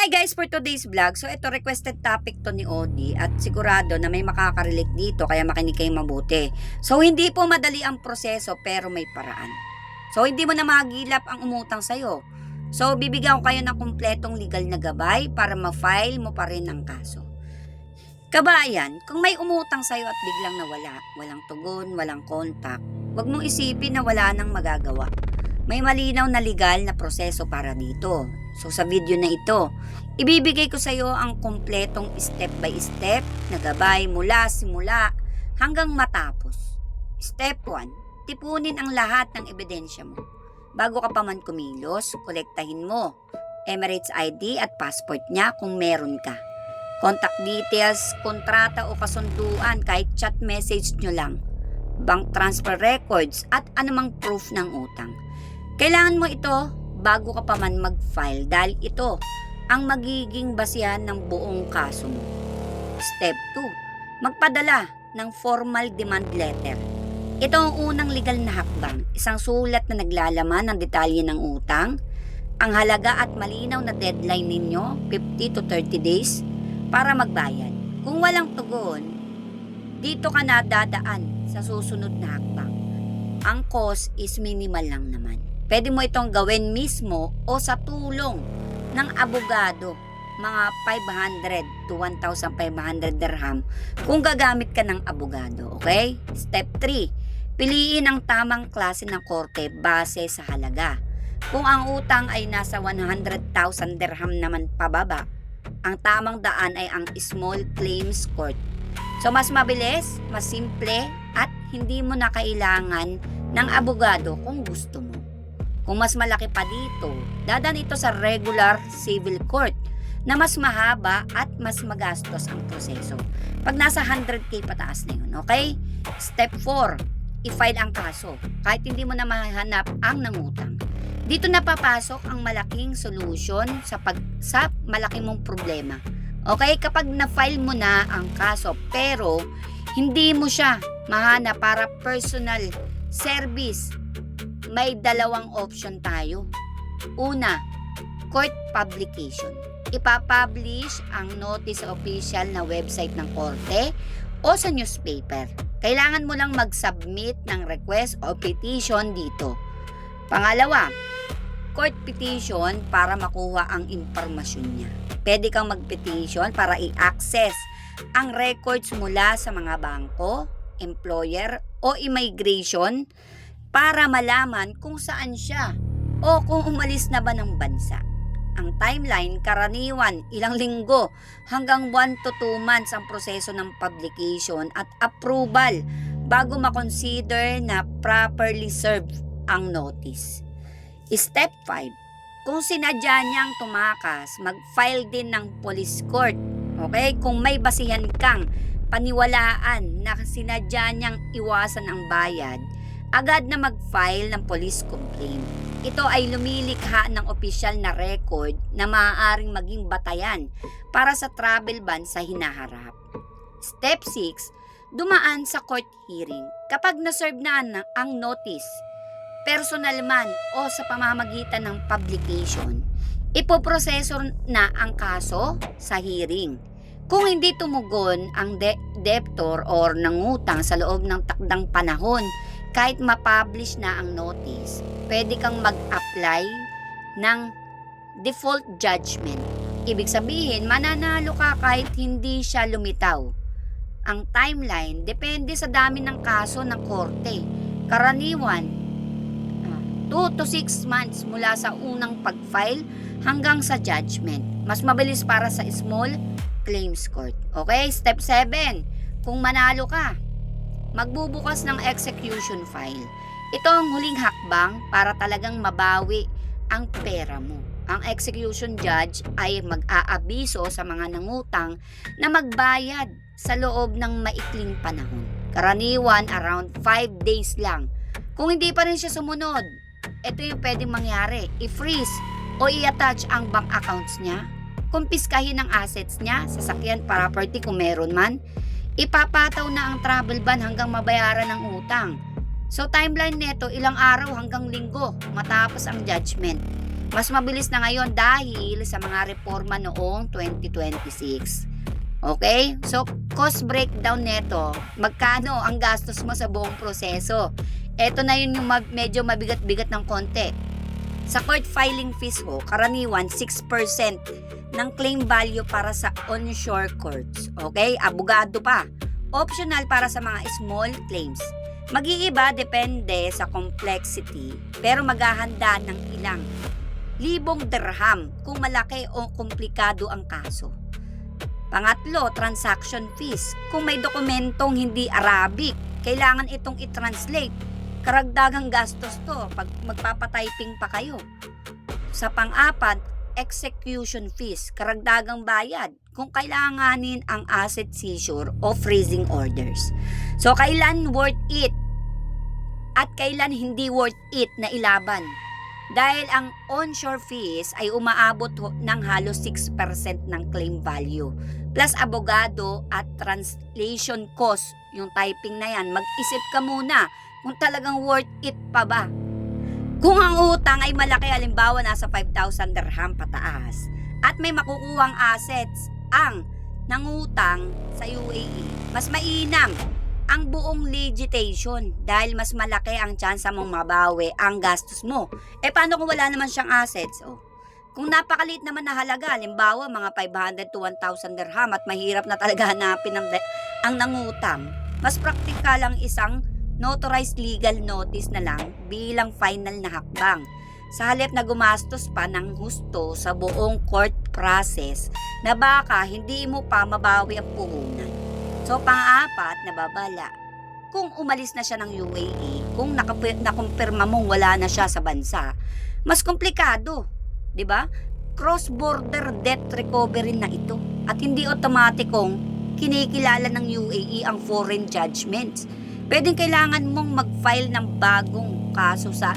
Hi guys, for today's vlog, so ito requested topic to ni Odi at sigurado na may makaka-relate dito kaya makinig kayo mabuti. So hindi po madali ang proseso pero may paraan. So hindi mo na magilap ang umutang sa'yo. So bibigyan ko kayo ng kumpletong legal na gabay para ma-file mo pa rin ang kaso. Kabayan, kung may umutang sa'yo at biglang nawala, walang tugon, walang contact, huwag mong isipin na wala nang magagawa. May malinaw na legal na proseso para dito. So sa video na ito, ibibigay ko sa iyo ang kumpletong step by step na gabay mula simula hanggang matapos. Step 1, tipunin ang lahat ng ebidensya mo. Bago ka pa man kumilos, kolektahin mo Emirates ID at passport niya kung meron ka. Contact details, kontrata o kasunduan kahit chat message nyo lang. Bank transfer records at anumang proof ng utang. Kailangan mo ito bago ka pa man mag-file dahil ito ang magiging basihan ng buong kaso mo. Step 2, magpadala ng formal demand letter. Ito ang unang legal na hakbang, isang sulat na naglalaman ng detalye ng utang, ang halaga at malinaw na deadline ninyo, 50 to 30 days, para magbayad. Kung walang tugon, dito ka na dadaan sa susunod na hakbang. Ang cost is minimal lang naman. Pwede mo itong gawin mismo o sa tulong ng abogado, mga 500 to 1,500 dirham kung gagamit ka ng abogado, okay? Step 3, piliin ang tamang klase ng korte base sa halaga. Kung ang utang ay nasa 100,000 dirham naman pababa, ang tamang daan ay ang small claims court. So mas mabilis, mas simple at hindi mo na kailangan ng abogado kung gusto mo. Kung mas malaki pa dito, dadaan ito sa regular civil court na mas mahaba at mas magastos ang proseso. Pag nasa 100k pataas na yun, okay? Step 4, i-file ang kaso kahit hindi mo na mahanap ang nangutang. Dito na papasok ang malaking solution sa malaki mong problema. Okay? Kapag na-file mo na ang kaso pero hindi mo siya mahanap para personal service, may dalawang option tayo. Una, court publication. Ipapublish ang notice sa official na website ng korte o sa newspaper. Kailangan mo lang mag-submit ng request o petition dito. Pangalawa, court petition para makuha ang impormasyon niya. Pwede kang mag-petition para i-access ang records mula sa mga bangko, employer o immigration para malaman kung saan siya o kung umalis na ba ng bansa. Ang timeline, karaniwan ilang linggo hanggang 1 to 2 months ang proseso ng publication at approval bago makonsider na properly served ang notice. Step 5, kung sinadya niyang tumakas, mag-file din ng police court. Okay? Kung may basihan kang paniwalaan na sinadya niyang iwasan ang bayad, agad na mag-file ng police complaint. Ito ay lumilikha ng opisyal na record na maaaring maging batayan para sa travel ban sa hinaharap. Step 6, dumaan sa court hearing. Kapag na-serve na ang notice, personal man o sa pamamagitan ng publication, ipoproseso na ang kaso sa hearing. Kung hindi tumugon ang debtor or nangutang sa loob ng takdang panahon, kahit ma-publish na ang notice, pwede kang mag-apply ng default judgment. Ibig sabihin, mananalo ka kahit hindi siya lumitaw. Ang timeline, depende sa dami ng kaso ng korte. Karaniwan, 2 to 6 months mula sa unang pag-file hanggang sa judgment. Mas mabilis para sa small claims court. Okay? Step 7, kung manalo ka, magbubukas ng execution file. Ito ang huling hakbang para talagang mabawi ang pera mo. Ang execution judge ay mag-aabiso sa mga nangutang na magbayad sa loob ng maikling panahon. Karaniwan around 5 days lang. Kung hindi pa rin siya sumunod, ito yung pwedeng mangyari. I-freeze o i-attach ang bank accounts niya, kumpiskahin ang assets niya, sasakyan, property kung meron man, ipapataw na ang travel ban hanggang mabayaran ng utang. So timeline nito, ilang araw hanggang linggo matapos ang judgment. Mas mabilis na ngayon dahil sa mga reforma noong 2026. Okay? So, cost breakdown neto, magkano ang gastos mo sa buong proseso? Ito na yun yung medyo mabigat-bigat ng konti. Sa court filing fees ho, karaniwan 6% ng claim value para sa onshore courts. Okay? Abogado pa. Optional para sa mga small claims. Mag-iiba depende sa complexity, pero maghahanda ng ilang libong dirham kung malaki o komplikado ang kaso. Pangatlo, transaction fees. Kung may dokumentong hindi Arabic, kailangan itong i-translate. Karagdagang gastos to pag magpapatyping pa kayo. Sa pang-apat, execution fees. Karagdagang bayad kung kailanganin ang asset seizure o freezing orders. So, kailan worth it at kailan hindi worth it na ilaban? Dahil ang onshore fees ay umaabot ng halos 6% ng claim value. Plus abogado at translation cost, yung typing na yan, mag-isip ka muna kung talagang worth it pa ba. Kung ang utang ay malaki, halimbawa nasa 5,000 dirham pataas, at may makukuhang assets ang nangutang sa UAE, mas mainam ang buong legislation dahil mas malaki ang tsansa mong mabawi ang gastos mo. Paano kung wala naman siyang assets? Kung napakaliit naman na halaga, halimbawa mga 500 to 1,000 dirham at mahirap na talaga hanapin ang nangutang, mas praktikal ang isang notarized legal notice na lang bilang final na hakbang. Sa halip na gumastos pa ng husto sa buong court process na baka hindi mo pa mabawi ang puhunan. So, pang-apat, nababala. Kung umalis na siya ng UAE, kung nakumpirma mong wala na siya sa bansa, mas komplikado, di ba? Cross-border debt recovery na ito at hindi otomatikong kinikilala ng UAE ang foreign judgments. Pwedeng kailangan mong mag-file ng bagong kaso sa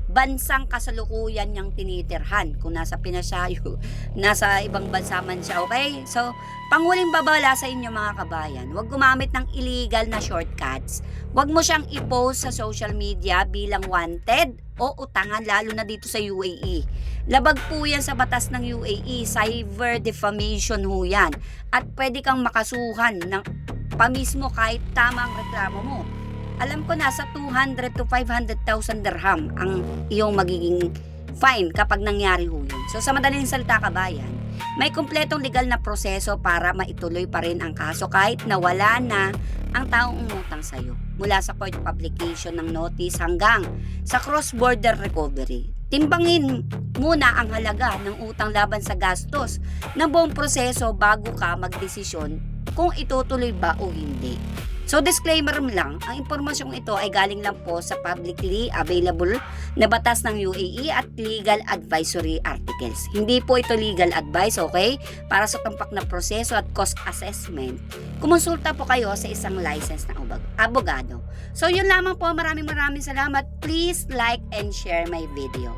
bansang kasalukuyan niyang tinitirhan. Kung nasa Pinas siya, nasa ibang bansa man siya, okay? So, panghuling babala sa inyo mga kabayan, huwag gumamit ng illegal na shortcuts. Huwag mo siyang i-post sa social media bilang wanted o utangan, lalo na dito sa UAE. Labag po yan sa batas ng UAE, cyber defamation ho yan. At pwede kang makasuhan ng pamismo kahit tama ang reklamo mo. Alam ko nasa 200 to 500,000 dirham ang iyong magiging fine kapag nangyari ho yun. So sa madaling salita kabayan, may kumpletong legal na proseso para maituloy pa rin ang kaso kahit nawala na ang taong umutang sa'yo. Mula sa court publication ng notice hanggang sa cross-border recovery. Timbangin muna ang halaga ng utang laban sa gastos ng buong proseso bago ka magdesisyon kung itutuloy ba o hindi. So disclaimer lang, ang impormasyong ito ay galing lang po sa publicly available na batas ng UAE at legal advisory articles. Hindi po ito legal advice, okay? Para sa tumpak na proseso at cost assessment, kumonsulta po kayo sa isang licensed na abogado. So yun lamang po, maraming salamat. Please like and share my video.